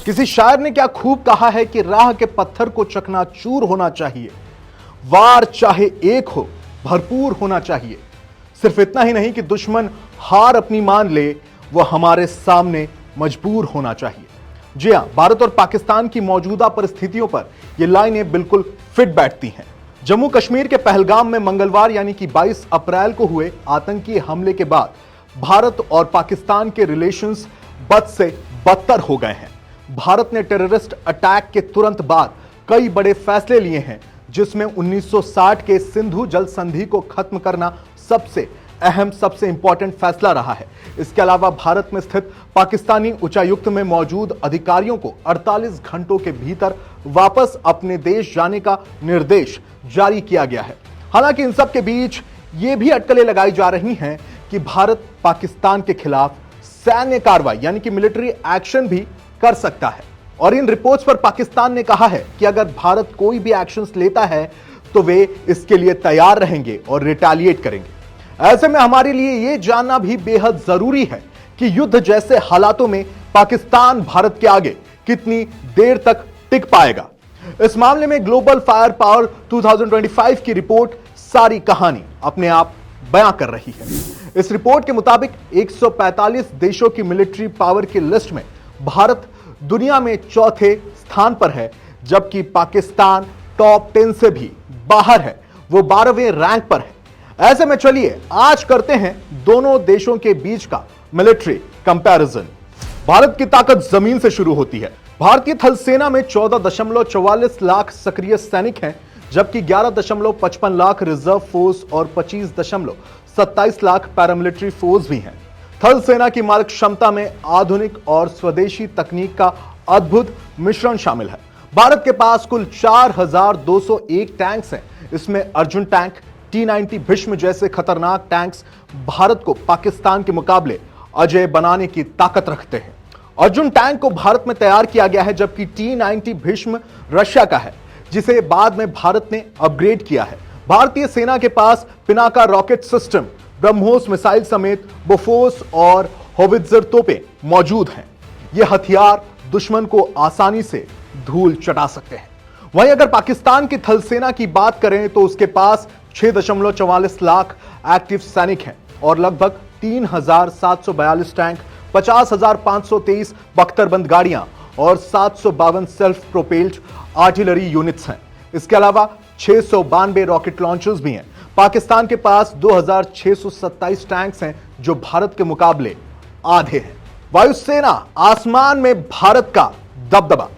किसी शायर ने क्या खूब कहा है कि राह के पत्थर को चकनाचूर होना चाहिए, वार चाहे एक हो भरपूर होना चाहिए। सिर्फ इतना ही नहीं कि दुश्मन हार अपनी मान ले, वह हमारे सामने मजबूर होना चाहिए। जी हां, भारत और पाकिस्तान की मौजूदा परिस्थितियों पर यह लाइनें बिल्कुल फिट बैठती हैं। जम्मू कश्मीर के पहलगाम में मंगलवार यानी कि 22 अप्रैल को हुए आतंकी हमले के बाद भारत और पाकिस्तान के रिलेशंस बद से बदतर हो गए हैं। भारत ने टेररिस्ट अटैक के तुरंत बाद कई बड़े फैसले लिए हैं, जिसमें 1960 के सिंधु जल संधि को खत्म करना सबसे अहम, सबसे इंपॉर्टेंट फैसला रहा है। इसके अलावा भारत में स्थित पाकिस्तानी उच्चायुक्त में मौजूद अधिकारियों को 48 घंटों के भीतर वापस अपने देश जाने का निर्देश जारी किया गया है। हालांकि इन सब के बीच ये भी अटकलें लगाई जा रही हैं कि भारत पाकिस्तान के खिलाफ सैन्य कार्रवाई यानी कि मिलिट्री एक्शन भी कर सकता है। और इन रिपोर्ट्स पर पाकिस्तान ने कहा है कि अगर भारत कोई भी एक्शंस लेता है तो वे इसके लिए तैयार रहेंगे और रिटेलिएट करेंगे। ऐसे में हमारे लिए यह जानना भी बेहद जरूरी है कि युद्ध जैसे हालातों में पाकिस्तान भारत के आगे कितनी देर तक टिक पाएगा। इस मामले में ग्लोबल फायर पावर 2025 की रिपोर्ट सारी कहानी अपने आप बयां कर रही है। इस रिपोर्ट के मुताबिक 145 देशों की मिलिट्री पावर की लिस्ट में भारत दुनिया में चौथे स्थान पर है, जबकि पाकिस्तान टॉप 10 से भी बाहर है, वो 12वें रैंक पर है। ऐसे में चलिए आज करते हैं दोनों देशों के बीच का मिलिट्री कंपैरिजन। भारत की ताकत जमीन से शुरू होती है। भारतीय थल सेना में 14.44 लाख सक्रिय सैनिक हैं, जबकि 11.55 लाख रिजर्व फोर्स और 25.27 लाख पैरामिलिट्री फोर्स भी हैं। थल सेना की मारक क्षमता में आधुनिक और स्वदेशी तकनीक का अद्भुत मिश्रण शामिल है। भारत के पास कुल 4201 टैंक्स हैं। इसमें अर्जुन टैंक, T-90 भीष्म जैसे खतरनाक टैंक्स भारत को पाकिस्तान के मुकाबले अजेय बनाने की ताकत रखते हैं। अर्जुन टैंक को भारत में तैयार किया गया है, जबकि T-90 भीष्म रशिया का है, जिसे बाद में भारत ने अपग्रेड किया है। भारतीय सेना के पास Pinaka rocket system, BrahMos missile समेत बोफोर्स और होवित्जर तोपें मौजूद हैं। ये हथियार दुश्मन को आसानी से धूल चटा सकते हैं। वहीं अगर पाकिस्तान की थल सेना की बात करें तो उसके पास 6.44 लाख एक्टिव सैनिक हैं और लगभग 3,742 टैंक, 50,523 बख्तरबंद गाड़ियां और 752 सेल्फ प्रोपेल्ड आर्टिलरी यूनिट्स हैं। इसके अलावा 692 रॉकेट लॉन्चर्स भी हैं। पाकिस्तान के पास 2,627 टैंक्स हैं, जो भारत के मुकाबले आधे हैं। वायुसेना, आसमान में भारत का दबदबा।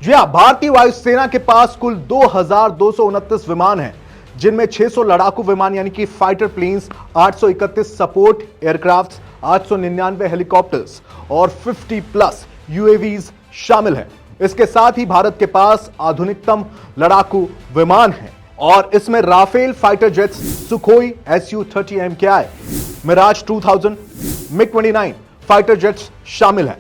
जी हां, भारतीय वायुसेना के पास कुल 2,229 विमान हैं, जिनमें 600 लड़ाकू विमान यानी कि fighter planes, 831 support aircraft, 899 helicopters और 50+ यूएवीज शामिल हैं। इसके साथ ही भारत के पास आधुनिकतम लड़ाकू विमान हैं और इसमें Rafale fighter jets, Sukhoi Su-30 MKI, Mirage 2000, मिग-29 फाइटर जेट्स शामिल हैं।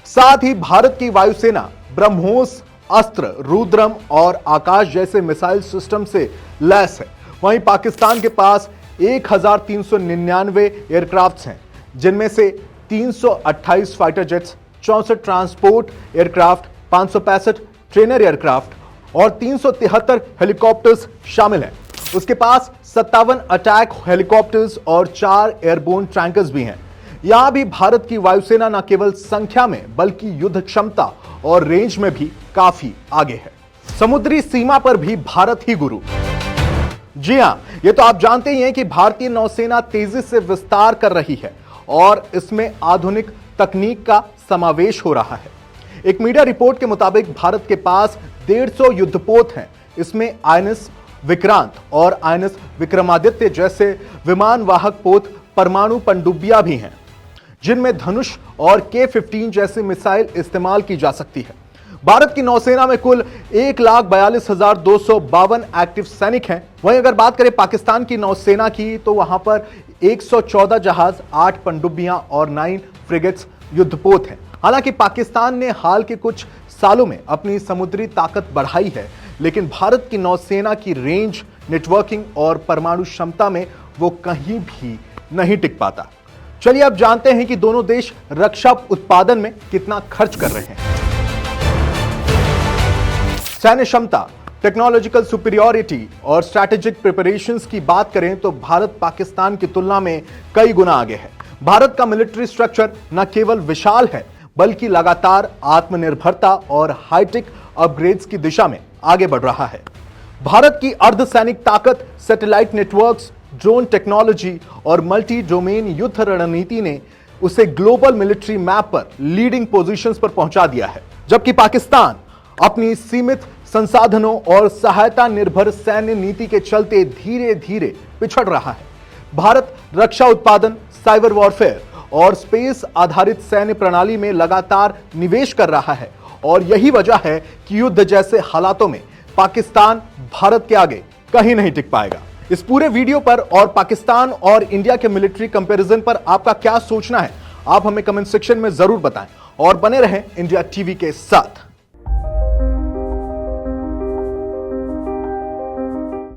साथ ही भारत की वायुसेना ब्रह्मोस अस्त्र, रुद्रम और आकाश जैसे मिसाइल सिस्टम से लैस है। वहीं पाकिस्तान के पास 1,399 एयरक्राफ्ट्स हैं, जिनमें से 328 fighter jets, 64 transport aircraft, 565 trainer aircraft और 373 हेलीकॉप्टर्स शामिल हैं। उसके पास 57 अटैक हेलीकॉप्टर्स और 4 एयरबोर्न टैंकर्स भी हैं। यहां भी भारत की वायुसेना न केवल संख्या में बल्कि युद्ध क्षमता और रेंज में भी काफी आगे है। समुद्री सीमा पर भी भारत ही गुरु। जी हां, यह तो आप जानते ही हैं कि भारतीय नौसेना तेजी से विस्तार कर रही है और इसमें आधुनिक तकनीक का समावेश हो रहा है। एक मीडिया रिपोर्ट के मुताबिक भारत के पास 150 युद्धपोत हैं। इसमें INS विक्रांत और INS विक्रमादित्य जैसे विमान वाहक पोत परमाणु पनडुब्बियां भी हैं, जिनमें धनुष और K-15 जैसी मिसाइल इस्तेमाल की जा सकती है। भारत की नौसेना में कुल 1,42,252 एक्टिव सैनिक हैं। वहीं अगर बात करें पाकिस्तान की नौसेना की तो वहां पर 114 जहाज, 8 पनडुब्बियां और 9 फ्रिगेट्स युद्धपोत हैं। हालांकि पाकिस्तान ने हाल के कुछ सालों में अपनी समुद्री ताकत बढ़ाई है, लेकिन भारत की नौसेना की रेंज, नेटवर्किंग और परमाणु क्षमता में वो कहीं भी नहीं टिक पाता। चलिए अब जानते हैं कि दोनों देश रक्षा उत्पादन में कितना खर्च कर रहे हैं। सैन्य क्षमता, टेक्नोलॉजिकल सुपीरियरिटी और स्ट्रैटेजिक प्रिपरेशंस की बात करें तो भारत पाकिस्तान की तुलना में कई गुना आगे है। भारत का मिलिट्री स्ट्रक्चर न केवल विशाल है बल्कि लगातार आत्मनिर्भरता और हाईटेक अपग्रेड्स की दिशा में आगे बढ़ रहा है। भारत की अर्धसैनिक ताकत, सैटेलाइट नेटवर्क्स, ड्रोन टेक्नोलॉजी और मल्टी डोमेन युद्ध रणनीति ने उसे ग्लोबल मिलिट्री मैप पर लीडिंग पोजीशंस पर पहुंचा दिया है, जबकि पाकिस्तान अपनी सीमित संसाधनों और सहायता निर्भर सैन्य नीति के चलते धीरे धीरे पिछड़ रहा है। भारत रक्षा उत्पादन, साइबर वॉरफेयर और स्पेस आधारित सैन्य प्रणाली में लगातार निवेश कर रहा है और यही वजह है कि युद्ध जैसे हालातों में पाकिस्तान भारत के आगे कहीं नहीं टिक पाएगा। इस पूरे वीडियो पर और पाकिस्तान और इंडिया के मिलिट्री कंपैरिजन पर आपका क्या सोचना है, आप हमें कमेंट सेक्शन में जरूर बताएं और बने रहें इंडिया टीवी के साथ।